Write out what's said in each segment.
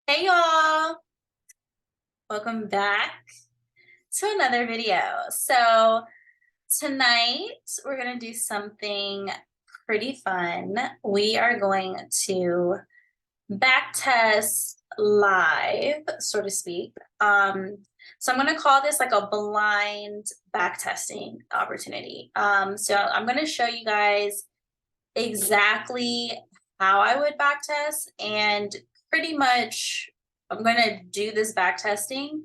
Hey y'all, welcome back to another video. So tonight we're gonna do something pretty fun. We are going to backtest live, so to speak. So I'm gonna call this like a blind backtesting opportunity. So I'm gonna show you guys exactly how I would backtest, and pretty much I'm going to do this backtesting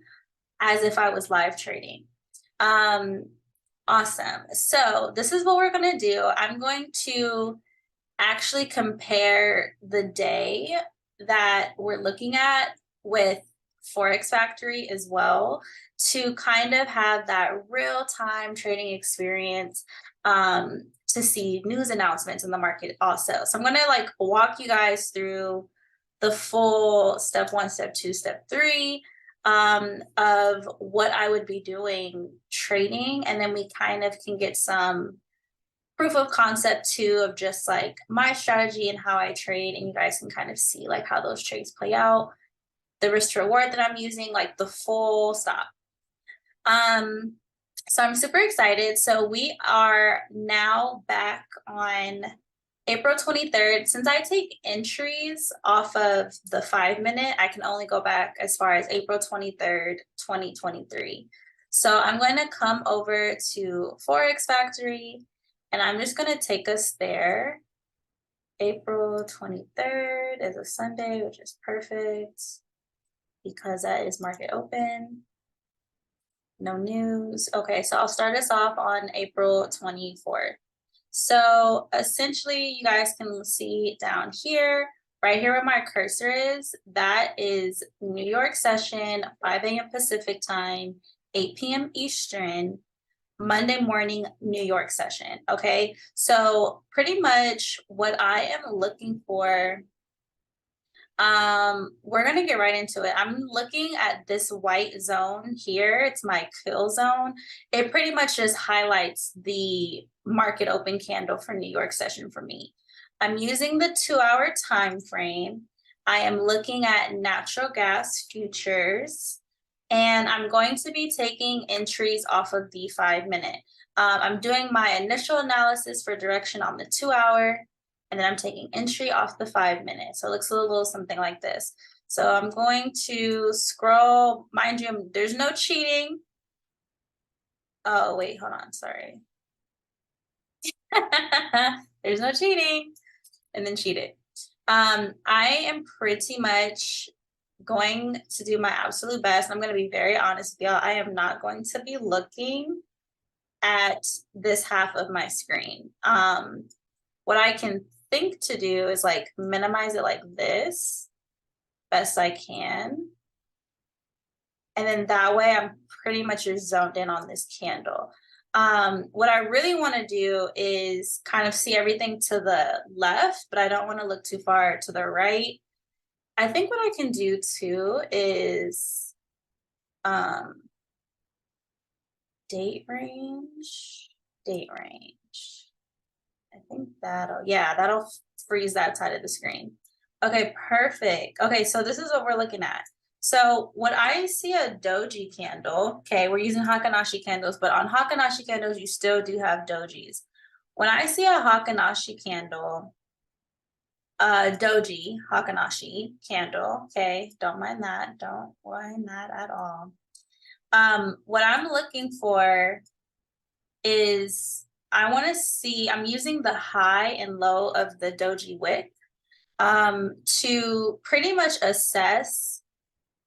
as if I was live trading. Um, awesome. So this is what we're going to do. I'm going to actually compare the day that we're looking at with Forex Factory as well, to kind of have that real-time trading experience, to see news announcements in the market also. So I'm going to like walk you guys through the full step 1, step 2, step 3 of what I would be doing trading, and then we kind of can get some proof of concept too of just like my strategy and how I trade, and you guys can kind of see like how those trades play out, the risk to reward that I'm using, like the full stop. So I'm super excited. So we are now back on April 23rd. Since I take entries off of the 5-minute, I can only go back as far as April 23rd, 2023. So I'm going to come over to Forex Factory, and I'm just going to take us there. April 23rd is a Sunday, which is perfect because that is market open. No news. Okay, so I'll start us off on April 24th. So essentially, you guys can see down here, right here where my cursor is, that is New York session, 5 a.m. Pacific time, 8 p.m. Eastern, Monday morning New York session. Okay, so pretty much what I am looking for, we're gonna get right into it. I'm looking at this white zone here. It's my kill zone. It pretty much just highlights the market open candle for New York session for me. I'm using the 2-hour time frame. I am looking at natural gas futures, and I'm going to be taking entries off of the 5-minute. I'm doing my initial analysis for direction on the 2-hour, and then I'm taking entry off the 5-minute. So it looks a little something like this. So I'm going to scroll. Mind you, there's no cheating. Oh, wait, hold on, sorry. There's no cheating, and then cheat it. I am pretty much going to do my absolute best. I'm going to be very honest with y'all. I am not going to be looking at this half of my screen. What I can think to do is like minimize it like this best I can. And then that way I'm pretty much just zoned in on this candle. What I really want to do is kind of see everything to the left, but I don't want to look too far to the right. I think what I can do too is date range. I think that'll freeze that side of the screen. Okay, perfect. Okay, so this is what we're looking at. So when I see a doji candle, okay, we're using Hakanashi candles, but on Hakanashi candles, you still do have dojis. When I see a Hakanashi candle, doji Hakanashi candle, okay, don't mind that at all. What I'm looking for is, I want to see, I'm using the high and low of the doji wick to pretty much assess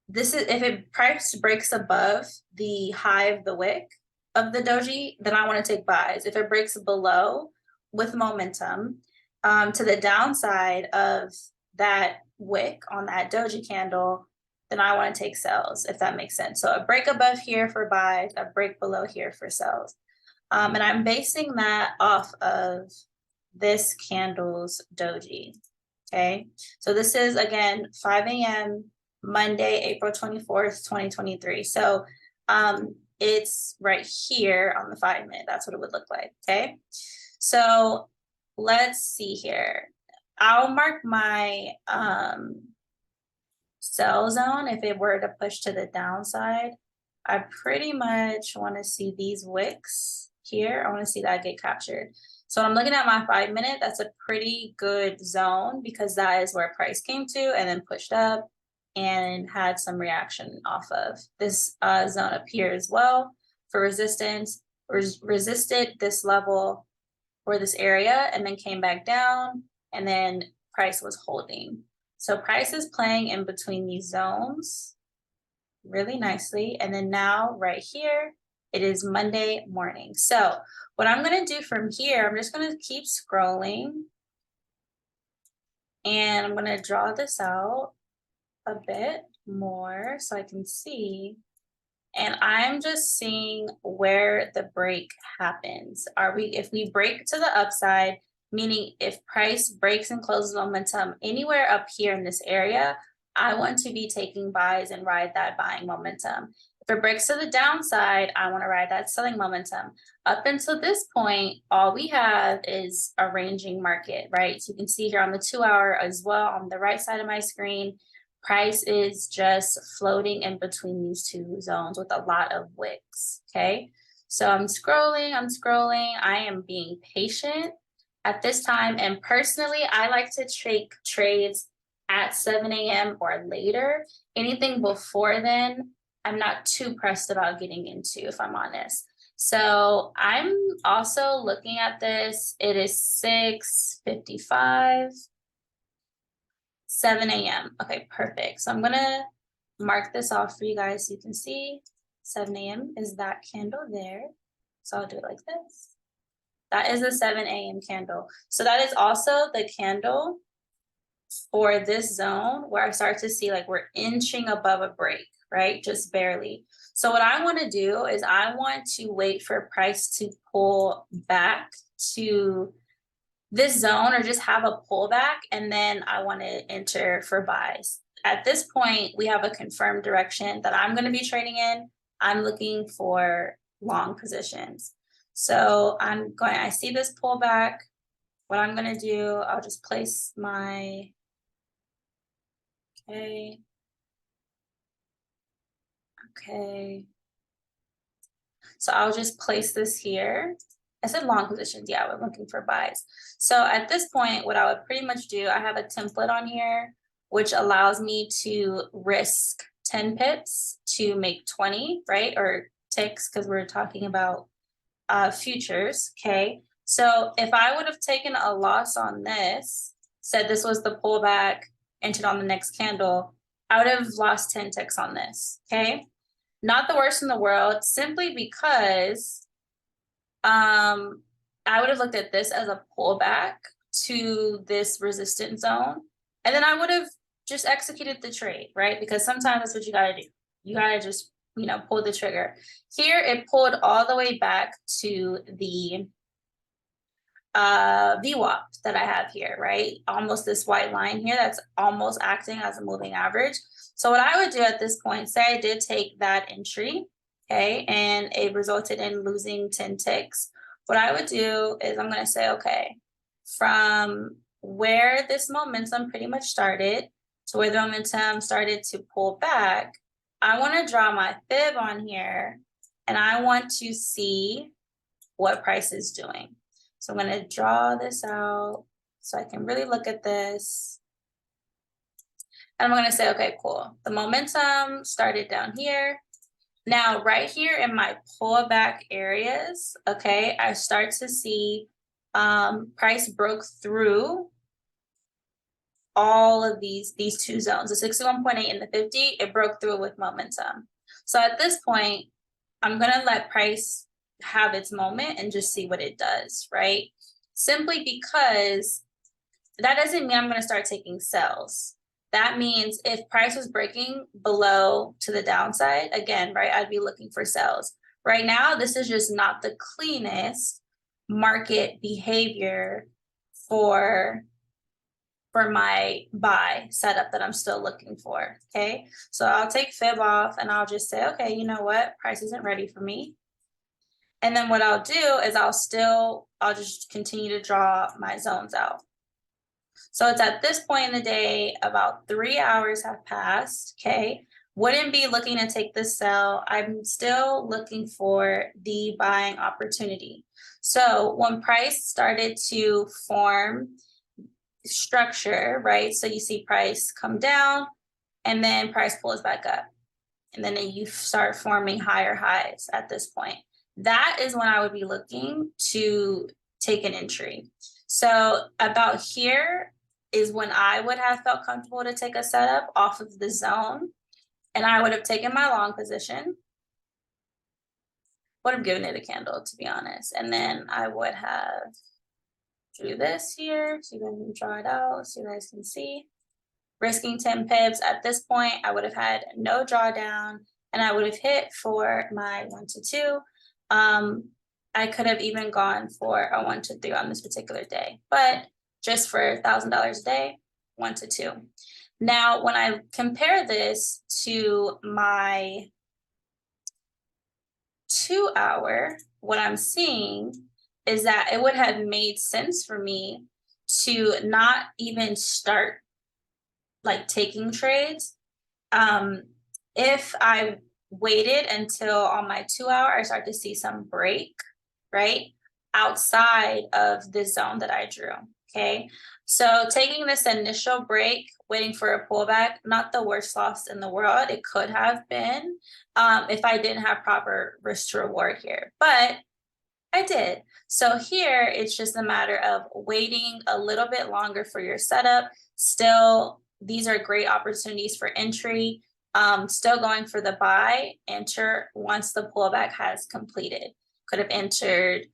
this. Is if it price breaks above the high of the wick of the doji, then I want to take buys. If it breaks below with momentum to the downside of that wick on that doji candle, then I want to take sells, if that makes sense. So a break above here for buys, a break below here for sells. And I'm basing that off of this candle's doji. Okay, so this is again 5 a.m. Monday, April 24th, 2023. So it's right here on the 5-minute. That's what it would look like. Okay, so let's see here. I'll mark my sell zone, if it were to push to the downside, I pretty much want to see these wicks here. I want to see that get captured. So I'm looking at my 5 minute, that's a pretty good zone because that is where price came to and then pushed up and had some reaction off of. This zone up here as well for resistance, resisted this level or this area and then came back down, and then price was holding. So price is playing in between these zones really nicely. And then now right here, it is Monday morning. So what I'm going to do from here, I'm just going to keep scrolling and I'm going to draw this out a bit more so I can see. And I'm just seeing where the break happens. If we break to the upside, meaning if price breaks and closes momentum anywhere up here in this area, I want to be taking buys and ride that buying momentum. If it breaks to the downside, I want to ride that selling momentum. Up until this point, all we have is a ranging market, right? So you can see here on the 2-hour as well on the right side of my screen, price is just floating in between these two zones with a lot of wicks, okay? So I'm scrolling, I am being patient at this time. And personally, I like to take trades at 7 a.m. or later. Anything before then, I'm not too pressed about getting into, if I'm honest. So I'm also looking at this. It is 6:55. 7 a.m. Okay, perfect. So I'm gonna mark this off for you guys so you can see 7 a.m. is that candle there. So I'll do it like this. That is a 7 a.m. candle. So that is also the candle for this zone where I start to see like we're inching above a break, right? Just barely. So what I want to do is I want to wait for price to pull back to this zone or just have a pullback, and then I want to enter for buys. At this point, we have a confirmed direction that I'm going to be trading in. I'm looking for long positions. So I see this pullback. What I'm going to do, I'll just place my, okay. So I'll just place this here. I said long positions. Yeah, we're looking for buys. So at this point, what I would pretty much do, I have a template on here, which allows me to risk 10 pips to make 20, right? Or ticks, because we're talking about futures, okay? So if I would have taken a loss on this, said this was the pullback, entered on the next candle, I would have lost 10 ticks on this, okay? Not the worst in the world, simply because I would have looked at this as a pullback to this resistance zone, and then I would have just executed the trade, right? Because sometimes that's what you got to do. You got to just, pull the trigger. Here, it pulled all the way back to the VWAP that I have here, right? Almost this white line here that's almost acting as a moving average. So what I would do at this point, say I did take that entry, okay, and it resulted in losing 10 ticks. What I would do is I'm going to say, okay, from where this momentum pretty much started to where the momentum started to pull back, I want to draw my fib on here, and I want to see what price is doing. So I'm going to draw this out so I can really look at this. And I'm going to say, okay, cool. The momentum started down here. Now, right here in my pullback areas, okay, I start to see price broke through all of these two zones, the 61.8 and the 50, it broke through with momentum. So at this point, I'm going to let price have its moment and just see what it does, right? Simply because that doesn't mean I'm going to start taking sells. That means if price was breaking below to the downside, again, right, I'd be looking for sells. Right now, this is just not the cleanest market behavior for my buy setup that I'm still looking for, okay? So I'll take fib off and I'll just say, okay, you know what? Price isn't ready for me. And then what I'll do is I'll just continue to draw my zones out. So it's at this point in the day, about 3 hours have passed, okay? Wouldn't be looking to take the sell. I'm still looking for the buying opportunity. So when price started to form structure, right? So you see price come down and then price pulls back up. And then you start forming higher highs at this point. That is when I would be looking to take an entry. So about here is when I would have felt comfortable to take a setup off of the zone. And I would have taken my long position. Would have given it a candle, to be honest. And then I would have drew this here, so you can draw it out so you guys can see. Risking 10 pips. At this point, I would have had no drawdown and I would have hit for my 1 to 2. I could have even gone for a 1 to 3 on this particular day, but just for $1,000 a day, 1 to 2. Now, when I compare this to my 2 hour, what I'm seeing is that it would have made sense for me to not even start like taking trades. If I waited until on my 2 hour, I start to see some break, right? Outside of the zone that I drew, okay? So taking this initial break, waiting for a pullback, not the worst loss in the world. It could have been if I didn't have proper risk to reward here, but I did. So here, it's just a matter of waiting a little bit longer for your setup. Still, these are great opportunities for entry. Still going for the buy, enter once the pullback has completed. Could have entered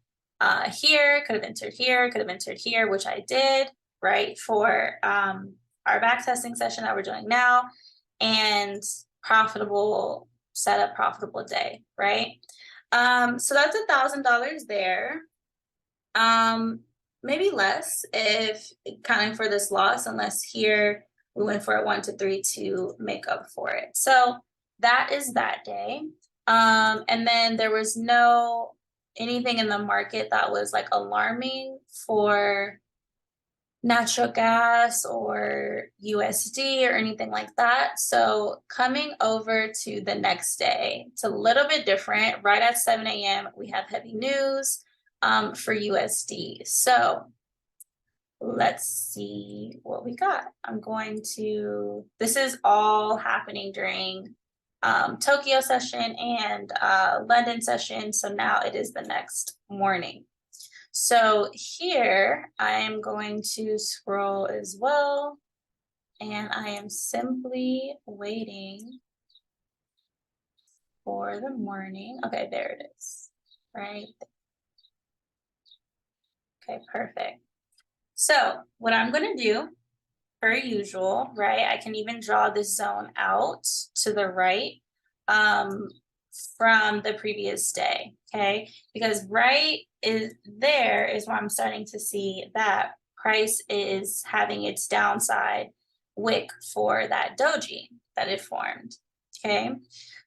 here, could have entered here, could have entered here, which I did, right, for our backtesting session that we're doing now, and profitable setup, profitable day, right? So that's $1,000 there. Maybe less if accounting for this loss, unless here we went for a 1 to 3 to make up for it. So that is that day. And then there was no anything in the market that was like alarming for natural gas or USD or anything like that. So coming over to the next day, it's a little bit different. Right at 7 a.m., we have heavy news for USD. So let's see what we got. This is all happening during Tokyo session and London session. So now it is the next morning. So here I am going to scroll as well, and I am simply waiting for the morning. Okay, there it is, right? Okay, perfect. So what I'm going to do, per usual, right? I can even draw this zone out to the right from the previous day, okay? Because right is there is where I'm starting to see that price is having its downside wick for that doji that it formed, okay?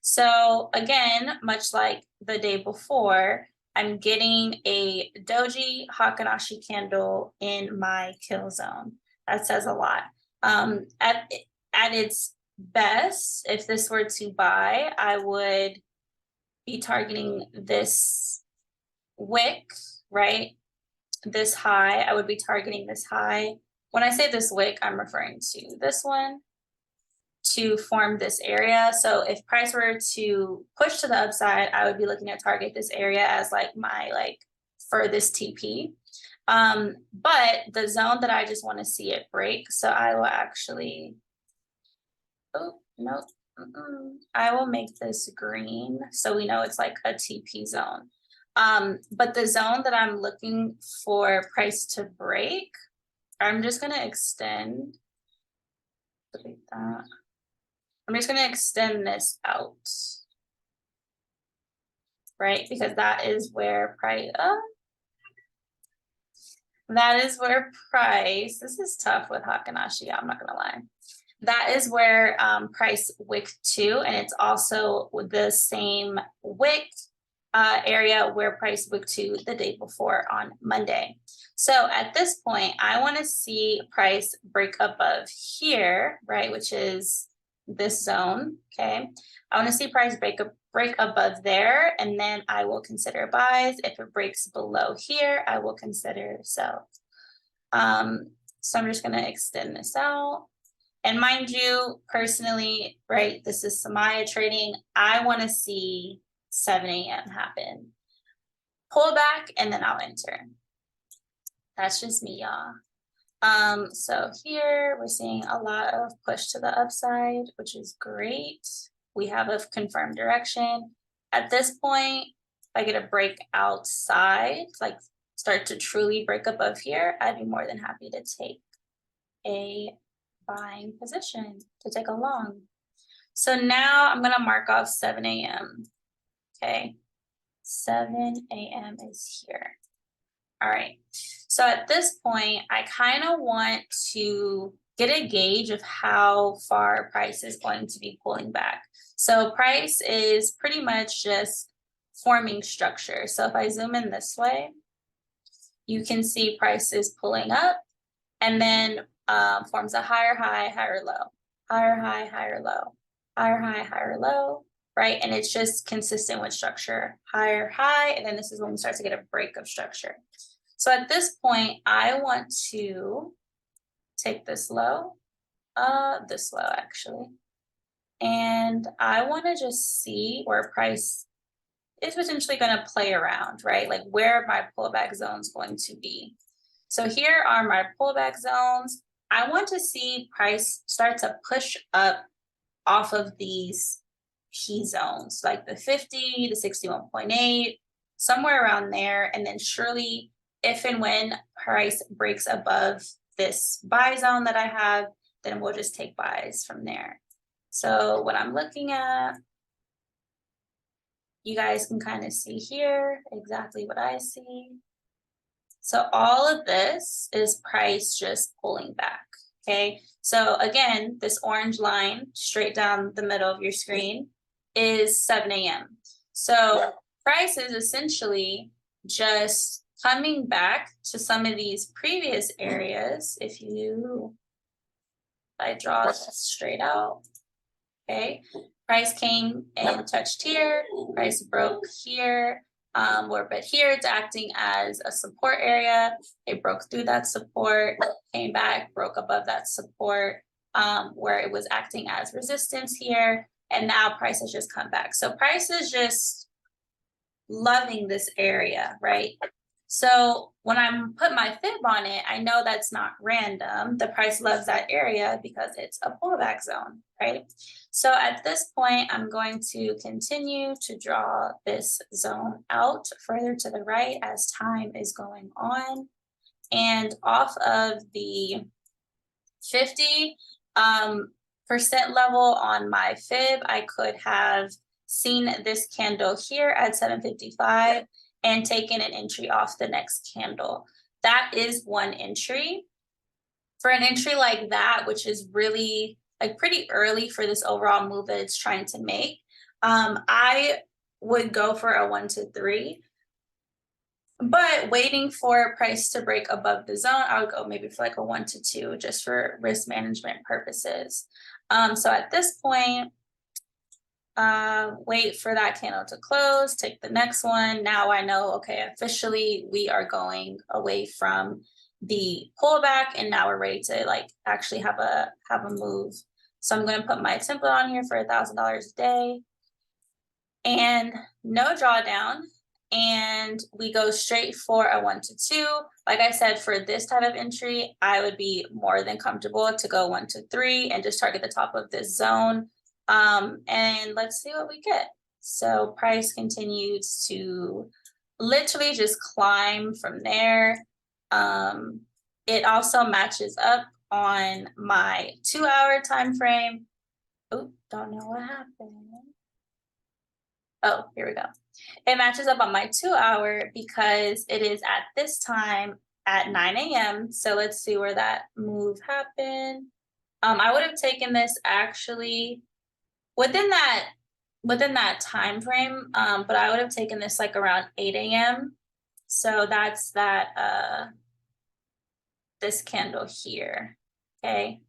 So again, much like the day before, I'm getting a doji Hakanashi candle in my kill zone. That says a lot. At its best, if this were to buy, I would be targeting this wick, right? This high, I would be targeting this high. When I say this wick, I'm referring to this one to form this area. So if price were to push to the upside, I would be looking to target this area as like my furthest TP. But the zone that I just want to see it break, so I will actually, oh, no, I will make this green so we know it's like a TP zone. But the zone that I'm looking for price to break, I'm just going to extend, delete that. I'm just going to extend this out, right? Because that is where price, this is tough with Hakanashi, I'm not gonna lie. That is where price wick to, and it's also the same wick area where price booked to the day before on Monday. So at this point, I want to see price break above here, right, which is this zone, okay? I want to see price break above there, and then I will consider buys. If it breaks below here, I will consider sell. So I'm just going to extend this out. And mind you, personally, right, this is Samaya trading. I want to see 7 a.m. happen. Pull back, and then I'll enter. That's just me, y'all. So here we're seeing a lot of push to the upside, which is great. We have a confirmed direction. At this point, if I get a break outside, like start to truly break above here, I'd be more than happy to take a buying position, to take a long. So now I'm going to mark off 7 a.m. Okay, 7 a.m. is here. All right, so at this point, I kind of want to get a gauge of how far price is going to be pulling back. So price is pretty much just forming structure. So if I zoom in this way, you can see price is pulling up and then forms a higher high, higher low, higher high, higher low, higher high, higher low, right? And it's just consistent with structure, higher high, and then this is when we start to get a break of structure. So at this point, I want to take this low actually, and I want to just see where price is potentially going to play around, right? Like where my pullback zones going to be. So here are my pullback zones. I want to see price start to push up off of these key zones, like the 50, the 61.8, somewhere around there. And then surely if and when price breaks above this buy zone that I have, then we'll just take buys from there. So what I'm looking at, you guys can kind of see here exactly what I see. So all of this is price just pulling back, okay? So again, this orange line straight down the middle of your screen is 7 a.m. So price is essentially just coming back to some of these previous areas. If I draw this straight out, okay? Price came and touched here, price broke here, but here it's acting as a support area. It broke through that support, came back, broke above that support, where it was acting as resistance here, and now price has just come back. So price is just loving this area, right? So when I'm put my fib on it, I know that's not random. The price loves that area because it's a pullback zone, right? So at this point, I'm going to continue to draw this zone out further to the right as time is going on. And off of the 50% level on my fib, I could have seen this candle here at 755 and taken an entry off the next candle. That is one entry. For an entry like that, which is really like pretty early for this overall move that it's trying to make, I would go for a 1 to 3. But waiting for price to break above the zone, I would go maybe for like a 1 to 2 just for risk management purposes. So at this point, wait for that candle to close, take the next one. Now I know, okay, officially we are going away from the pullback and now we're ready to like actually have a move. So I'm going to put my template on here for $1,000 a day and no drawdown. And we go straight for a 1 to 2. Like I said, for this type of entry, I would be more than comfortable to go 1 to 3 and just target the top of this zone. And let's see what we get. So price continues to literally just climb from there. It also matches up on my 2-hour time frame. Oh, don't know what happened. Oh, here we go. It matches up on my 2-hour because it is at this time at 9 a.m. So let's see where that move happened. I would have taken this actually within that within that time frame, but I would have taken this like around 8 a.m. So that's that this candle here. Okay.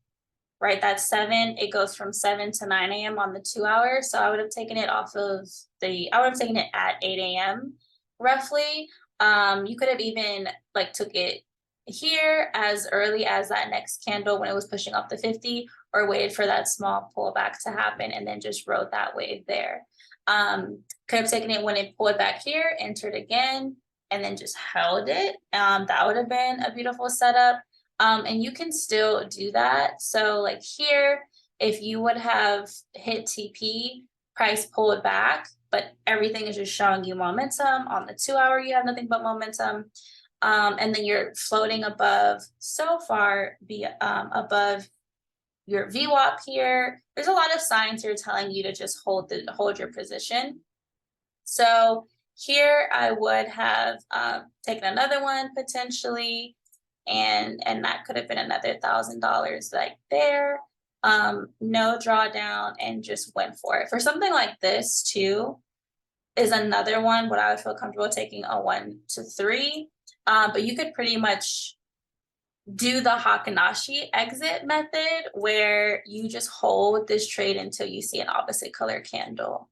Right, that's 7. It goes from 7 to 9 a.m. on the 2 hours. So I would have taken it off of I would have taken it at 8 a.m. roughly. You could have even like took it here as early as that next candle when it was pushing up the 50, or waited for that small pullback to happen and then just rode that wave there. Could have taken it when it pulled back here, entered again, and then just held it. That would have been a beautiful setup. And you can still do that. So like here, if you would have hit TP, price pulled back, but everything is just showing you momentum. On the 2 hour, you have nothing but momentum. And then you're floating above, so far, above your VWAP here. There's a lot of signs here telling you to just hold your position. So here I would have taken another one potentially, and that could have been another $1,000 like there. No drawdown, and just went for it. For something like this too, is another one what I would feel comfortable taking a 1 to 3. But you could pretty much do the Hakanashi exit method, where you just hold this trade until you see an opposite color candle,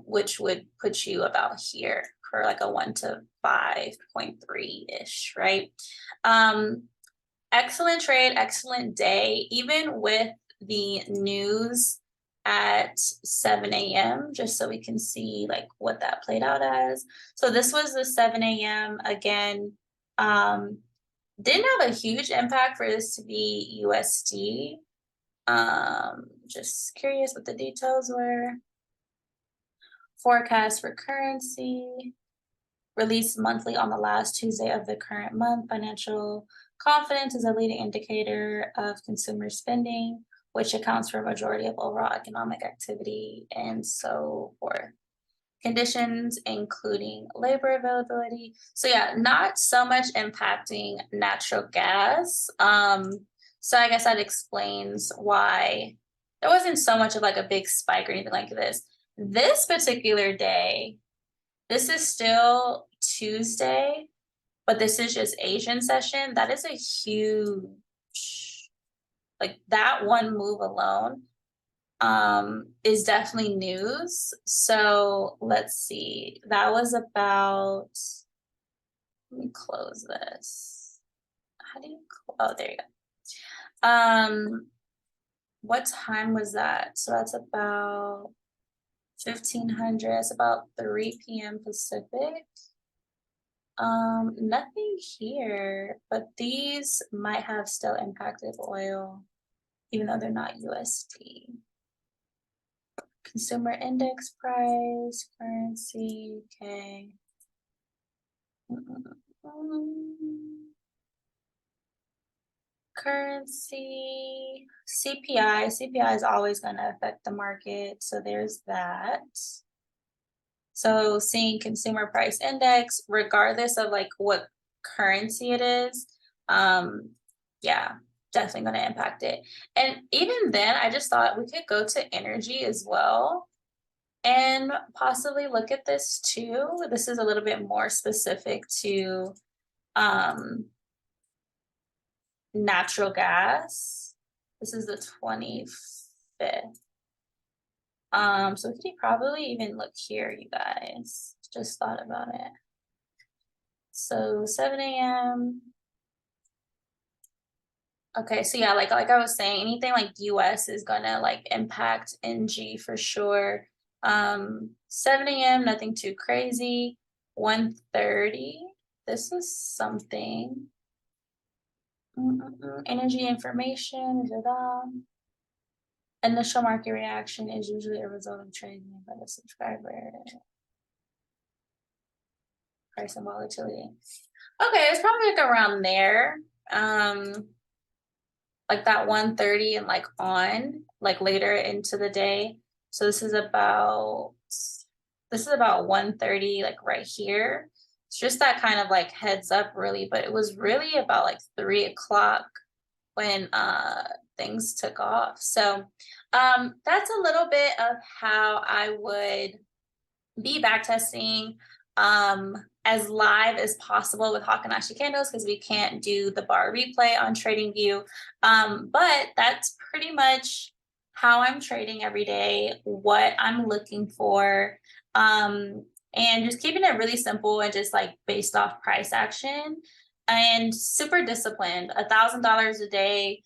which would put you about here for like a 1 to 5.3-ish, right? Excellent trade, excellent day, even with the news at 7 a.m., just so we can see like what that played out as. So this was the 7 a.m. again. Didn't have a huge impact for this to be USD. Just curious what the details were. Forecast for currency. Released monthly on the last Tuesday of the current month. Financial confidence is a leading indicator of consumer spending, which accounts for a majority of overall economic activity, and so forth. Conditions including labor availability. So yeah, not so much impacting natural gas. So I guess that explains why there wasn't so much of like a big spike or anything like this. This particular day, this is still Tuesday, but this is just Asian session. That is a huge, like that one move alone is definitely news. So let's see. That was about, let me close this. How do you, oh, there you go. What time was that? So that's about 1500. It's about 3 p.m. Pacific. Nothing here, but these might have still impacted oil, even though they're not USD. Consumer index price, currency, okay. Currency, CPI. CPI is always going to affect the market, so there's that. So seeing consumer price index, regardless of like what currency it is, yeah, definitely going to impact it. And even then, I just thought we could go to energy as well and possibly look at this too. This is a little bit more specific to natural gas. This is the 25th. So we could probably even look here, you guys. Just thought about it. So 7 a.m. Okay, so yeah, like I was saying, anything like US is gonna like impact NG for sure. 7 a.m., nothing too crazy. 1:30. This is something. Energy information. Initial market reaction is usually a result of trading by the subscriber. Price and volatility. Okay, it's probably like around there. Like that 1:30 and like on, like later into the day. So this is about 1:30, like right here. It's just that kind of like heads up really, but it was really about like 3 o'clock when things took off. So That's a little bit of how I would be backtesting as live as possible with Hakanashi candles because we can't do the bar replay on TradingView. But that's pretty much how I'm trading every day, what I'm looking for, and just keeping it really simple and just like based off price action and super disciplined. $1,000 a day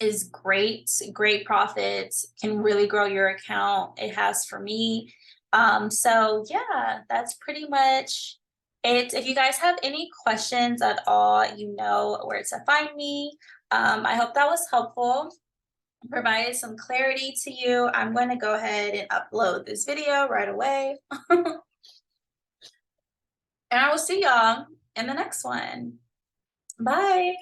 is great, great profits, can really grow your account. It has for me. So yeah, that's pretty much it. If you guys have any questions at all, you know where to find me. I hope that was helpful, provided some clarity to you. I'm going to go ahead and upload this video right away. And I will see y'all in the next one. Bye.